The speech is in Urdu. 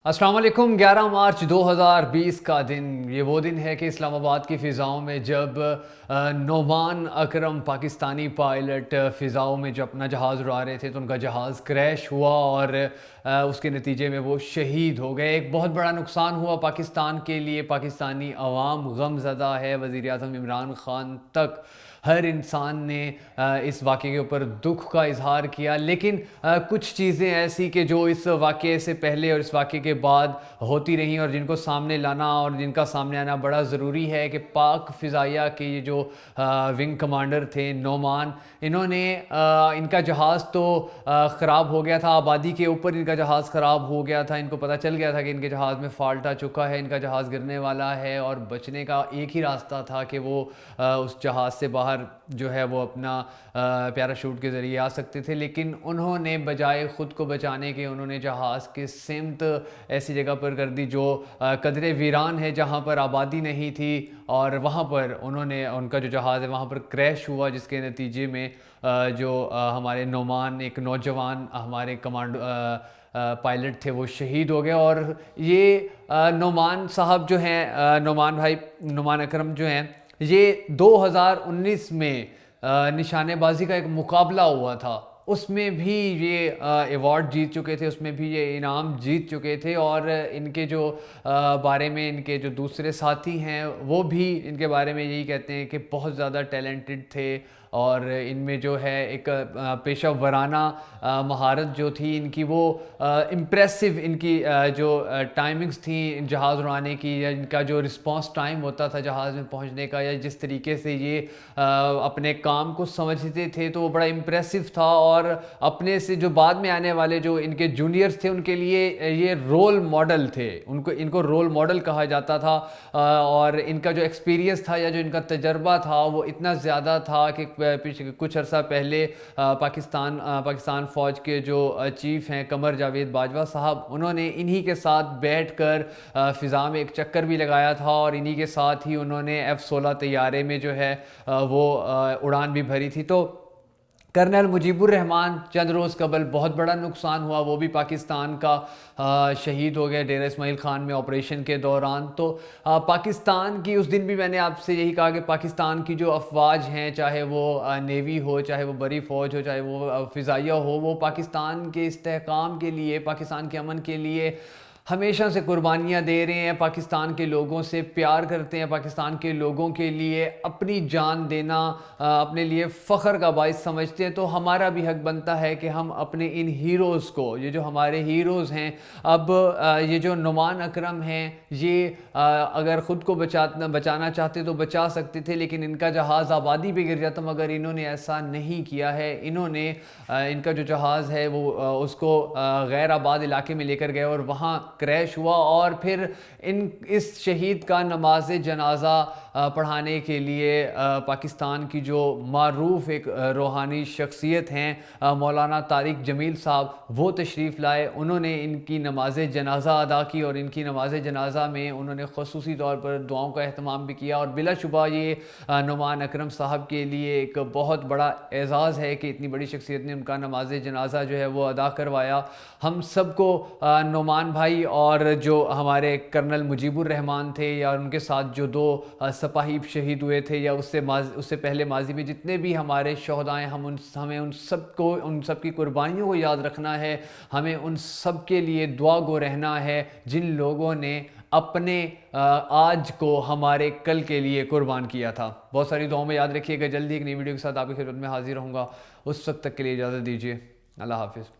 السلام علیکم۔ 11 مارچ 2020 کا دن، یہ وہ دن ہے کہ اسلام آباد کی فضاؤں میں جب نعمان اکرم پاکستانی پائلٹ فضاؤں میں جو اپنا جہاز اڑا رہے تھے تو ان کا جہاز کریش ہوا اور اس کے نتیجے میں وہ شہید ہو گئے۔ ایک بہت بڑا نقصان ہوا پاکستان کے لیے، پاکستانی عوام غم زدہ ہے، وزیر اعظم عمران خان تک ہر انسان نے اس واقعے کے اوپر دکھ کا اظہار کیا، لیکن کچھ چیزیں ایسی کہ جو اس واقعے سے پہلے اور اس واقعے کے بعد ہوتی رہیں اور جن کو سامنے لانا اور جن کا سامنے آنا بڑا ضروری ہے کہ پاک فضائیہ کے یہ جو ونگ کمانڈر تھے نعمان، انہوں نے ان کا جہاز تو خراب ہو گیا تھا، آبادی کے اوپر ان کا جہاز خراب ہو گیا تھا، ان کو پتہ چل گیا تھا کہ ان کے جہاز میں فالٹ آ چکا ہے، ان کا جہاز گرنے والا ہے اور بچنے کا ایک ہی راستہ تھا کہ وہ اس جہاز سے باہر جو ہے وہ اپنا پیراشوٹ کے ذریعے آ سکتے تھے، لیکن انہوں نے بجائے خود کو بچانے کے انہوں نے جہاز کی سمت ایسی جگہ پر کر دی جو قدرے ویران ہے، جہاں پر آبادی نہیں تھی، اور وہاں پر انہوں نے ان کا جو جہاز ہے وہاں پر کریش ہوا، جس کے نتیجے میں جو ہمارے نعمان ایک نوجوان ہمارے پائلٹ تھے وہ شہید ہو گئے۔ اور یہ نعمان صاحب جو ہیں، نعمان اکرم جو ہیں، یہ 2019 میں نشانے بازی کا ایک مقابلہ ہوا تھا، اس میں بھی یہ ایوارڈ جیت چکے تھے، اس میں بھی یہ انعام جیت چکے تھے، اور ان کے جو بارے میں ان کے جو دوسرے ساتھی ہیں وہ بھی ان کے بارے میں یہی کہتے ہیں کہ بہت زیادہ ٹیلنٹڈ تھے، اور ان میں جو ہے ایک پیشہ ورانہ مہارت جو تھی ان کی، وہ امپریسو، ان کی جو ٹائمنگز تھیں جہاز اڑانے کی، یا ان کا جو رسپانس ٹائم ہوتا تھا جہاز میں پہنچنے کا، یا جس طریقے سے یہ اپنے کام کو سمجھتے تھے تو وہ بڑا امپریسو تھا، اور اپنے سے جو بعد میں آنے والے جو ان کے جونیئرز تھے ان کے لیے یہ رول ماڈل تھے، ان کو رول ماڈل کہا جاتا تھا، اور ان کا جو ایکسپیرینس تھا یا جو ان کا تجربہ تھا وہ اتنا زیادہ تھا کہ کچھ عرصہ پہلے پاکستان فوج کے جو چیف ہیں قمر جاوید باجوہ صاحب، انہوں نے انہی کے ساتھ بیٹھ کر فضا میں ایک چکر بھی لگایا تھا، اور انہی کے ساتھ ہی انہوں نے F-16 طیارے میں جو ہے وہ اڑان بھی بھری تھی۔ تو کرنل مجیب الرحمان چند روز قبل بہت بڑا نقصان ہوا، وہ بھی پاکستان کا شہید ہو گئے ڈیرہ اسماعیل خان میں آپریشن کے دوران۔ تو پاکستان کی اس دن بھی میں نے آپ سے یہی کہا کہ پاکستان کی جو افواج ہیں، چاہے وہ نیوی ہو، چاہے وہ بری فوج ہو، چاہے وہ فضائیہ ہو، وہ پاکستان کے استحکام کے لیے، پاکستان کے امن کے لیے ہمیشہ سے قربانیاں دے رہے ہیں، پاکستان کے لوگوں سے پیار کرتے ہیں، پاکستان کے لوگوں کے لیے اپنی جان دینا اپنے لیے فخر کا باعث سمجھتے ہیں۔ تو ہمارا بھی حق بنتا ہے کہ ہم اپنے ان ہیروز کو، یہ جو ہمارے ہیروز ہیں، اب یہ جو نعمان اکرم ہیں، یہ اگر خود کو بچانا چاہتے تو بچا سکتے تھے، لیکن ان کا جہاز آبادی پہ گر جاتا، مگر انہوں نے ایسا نہیں کیا ہے۔ انہوں نے ان کا جو جہاز ہے وہ اس کو غیر آباد علاقے میں لے کر گئے اور وہاں کریش ہوا، اور پھر اس شہید کا نماز جنازہ پڑھانے کے لیے پاکستان کی جو معروف ایک روحانی شخصیت ہیں مولانا طارق جمیل صاحب، وہ تشریف لائے، انہوں نے ان کی نماز جنازہ ادا کی، اور ان کی نماز جنازہ میں انہوں نے خصوصی طور پر دعاؤں کا اہتمام بھی کیا، اور بلا شبہ یہ نعمان اکرم صاحب کے لیے ایک بہت بڑا اعزاز ہے کہ اتنی بڑی شخصیت نے ان کا نماز جنازہ جو ہے وہ ادا کروایا۔ ہم سب کو نعمان بھائی اور جو ہمارے کرنل مجیب الرحمان تھے، یا ان کے ساتھ جو 2 سپاہی شہید ہوئے تھے، یا اس سے پہلے ماضی میں جتنے بھی ہمارے شہداء ہیں، ہمیں ان سب کی قربانیوں کو یاد رکھنا ہے، ہمیں ان سب کے لیے دعا گو رہنا ہے جن لوگوں نے اپنے آج کو ہمارے کل کے لیے قربان کیا تھا۔ بہت ساری دعاؤں میں یاد رکھیے گا، جلدی ایک نئی ویڈیو کے ساتھ آپ کی خدمت میں حاضر ہوں گا، اس وقت تک کے لیے اجازت دیجیے، اللہ حافظ۔